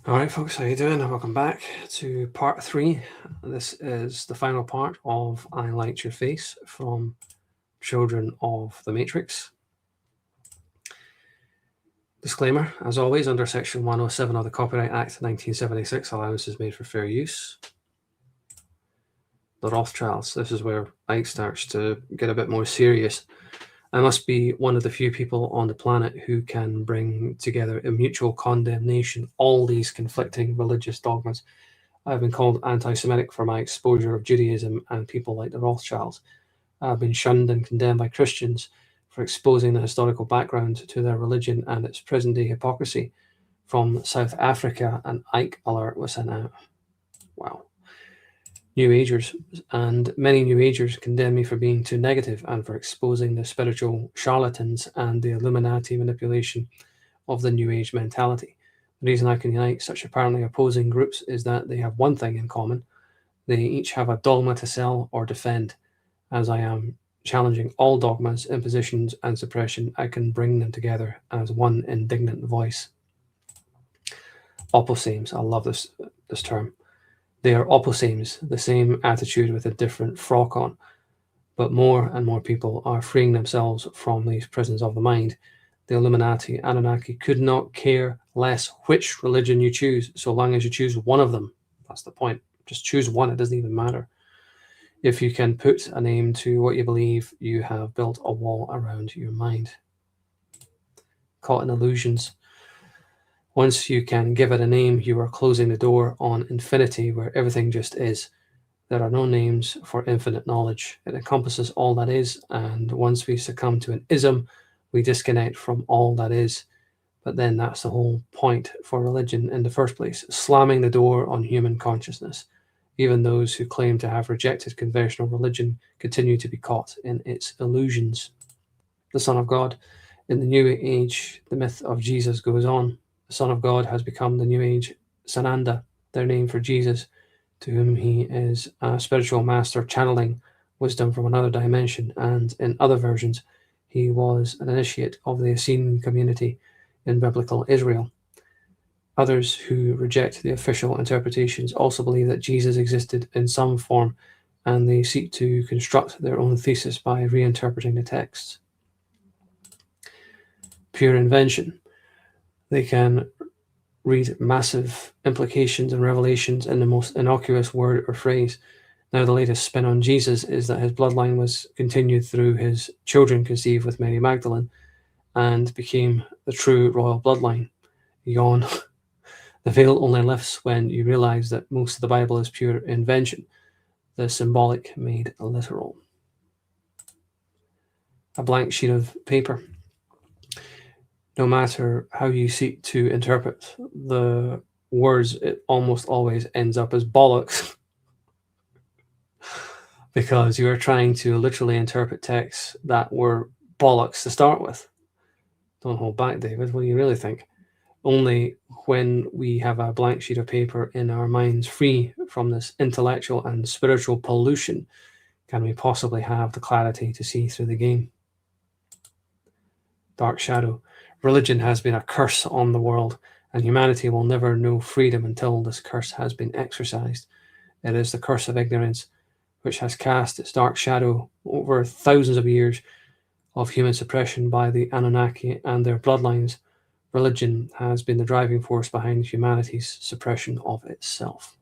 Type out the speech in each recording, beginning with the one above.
All right, folks, how you doing? Welcome back to part 3. This is the final part of I Liked Your Face from Children of the Matrix. Disclaimer, as always, under Section 107 of the Copyright Act 1976, allowance is made for fair use. The Rothschilds, this is where Ike starts to get a bit more serious. I must be one of the few people on the planet who can bring together in mutual condemnation all these conflicting religious dogmas. I've been called anti-Semitic for my exposure of Judaism and people like the Rothschilds. I've been shunned and condemned by Christians for exposing the historical background to their religion and its present-day hypocrisy. From South Africa, an Ike alert was sent out. Wow. New Agers, and many New Agers condemn me for being too negative and for exposing the spiritual charlatans and the Illuminati manipulation of the New Age mentality. The reason I can unite such apparently opposing groups is that they have one thing in common. They each have a dogma to sell or defend. As I am challenging all dogmas, impositions, and suppression, I can bring them together as one indignant voice. Opposames, I love this term. They are opposames, the same attitude with a different frock on. But more and more people are freeing themselves from these prisons of the mind. The Illuminati, Anunnaki could not care less which religion you choose, so long as you choose one of them. That's the point. Just choose one, it doesn't even matter. If you can put a name to what you believe, you have built a wall around your mind. Caught in illusions. Once you can give it a name, you are closing the door on infinity, where everything just is. There are no names for infinite knowledge. It encompasses all that is, and once we succumb to an ism, we disconnect from all that is. But then that's the whole point for religion in the first place, slamming the door on human consciousness. Even those who claim to have rejected conventional religion continue to be caught in its illusions. The Son of God. In the New Age, the myth of Jesus goes on. The Son of God has become the New Age Sananda, their name for Jesus, to whom he is a spiritual master channeling wisdom from another dimension, and in other versions, he was an initiate of the Essene community in biblical Israel. Others who reject the official interpretations also believe that Jesus existed in some form, and they seek to construct their own thesis by reinterpreting the texts. Pure invention. They can read massive implications and revelations in the most innocuous word or phrase. Now, the latest spin on Jesus is that his bloodline was continued through his children conceived with Mary Magdalene and became the true royal bloodline. Yawn. The veil only lifts when you realize that most of the Bible is pure invention, the symbolic made literal. A blank sheet of paper. No matter how you seek to interpret the words, it almost always ends up as bollocks because you are trying to literally interpret texts that were bollocks to start with. Don't hold back, David. What do you really think? Only when we have a blank sheet of paper in our minds free from this intellectual and spiritual pollution can we possibly have the clarity to see through the game. Dark shadow. Religion has been a curse on the world, and humanity will never know freedom until this curse has been exorcised. It is the curse of ignorance, which has cast its dark shadow over thousands of years of human suppression by the Anunnaki and their bloodlines. Religion has been the driving force behind humanity's suppression of itself.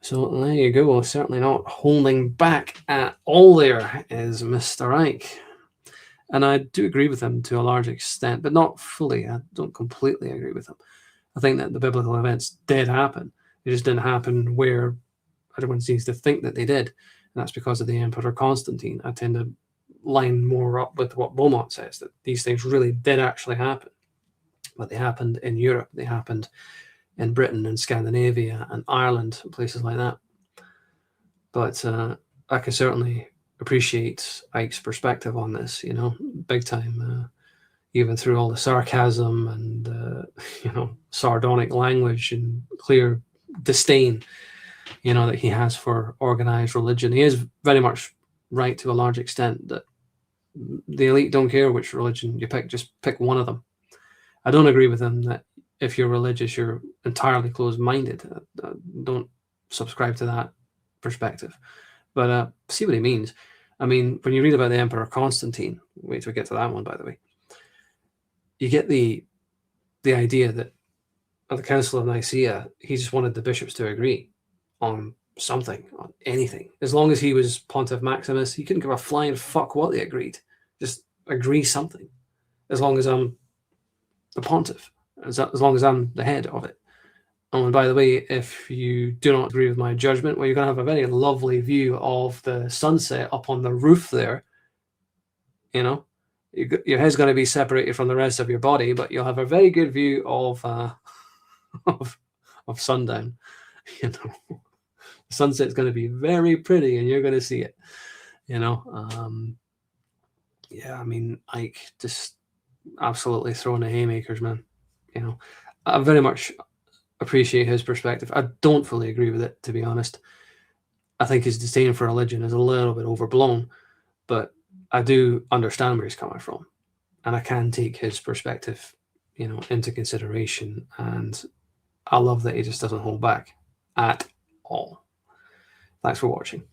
So there you go. Certainly not holding back at all there is Mr. Ike. And I do agree with him to a large extent, but not fully. I don't completely agree with him. I think that the biblical events did happen. They just didn't happen where everyone seems to think that they did. And that's because of the Emperor Constantine. I tend to line more up with what Beaumont says, that these things really did actually happen. But they happened in Europe. They happened in Britain and Scandinavia and Ireland, places like that. But I can certainly appreciate Ike's perspective on this, big time, even through all the sarcasm and, sardonic language and clear disdain, that he has for organized religion. He is very much right to a large extent that the elite don't care which religion you pick, just pick one of them. I don't agree with him that if you're religious, you're entirely closed-minded. Don't subscribe to that perspective. But see what he means. I mean, when you read about the Emperor Constantine, wait till we get to that one, by the way, you get the idea that at the Council of Nicaea, he just wanted the bishops to agree on something, on anything. As long as he was Pontiff Maximus, he couldn't give a flying fuck what they agreed. Just agree something. As long as I'm the pontiff, as long as I'm the head of it. Oh, and by the way, if you do not agree with my judgment, well, you're going to have a very lovely view of the sunset up on the roof there. You know, your head's going to be separated from the rest of your body, but you'll have a very good view of of sundown. You know, the sunset's going to be very pretty, and you're going to see it. You know, yeah. I mean, Ike just absolutely throwing the haymakers, man. You know, I very much appreciate his perspective. I don't fully agree with it, to be honest. I think his disdain for religion is a little bit overblown, but I do understand where he's coming from, and I can take his perspective, you know, into consideration. And I love that he just doesn't hold back at all. Thanks for watching.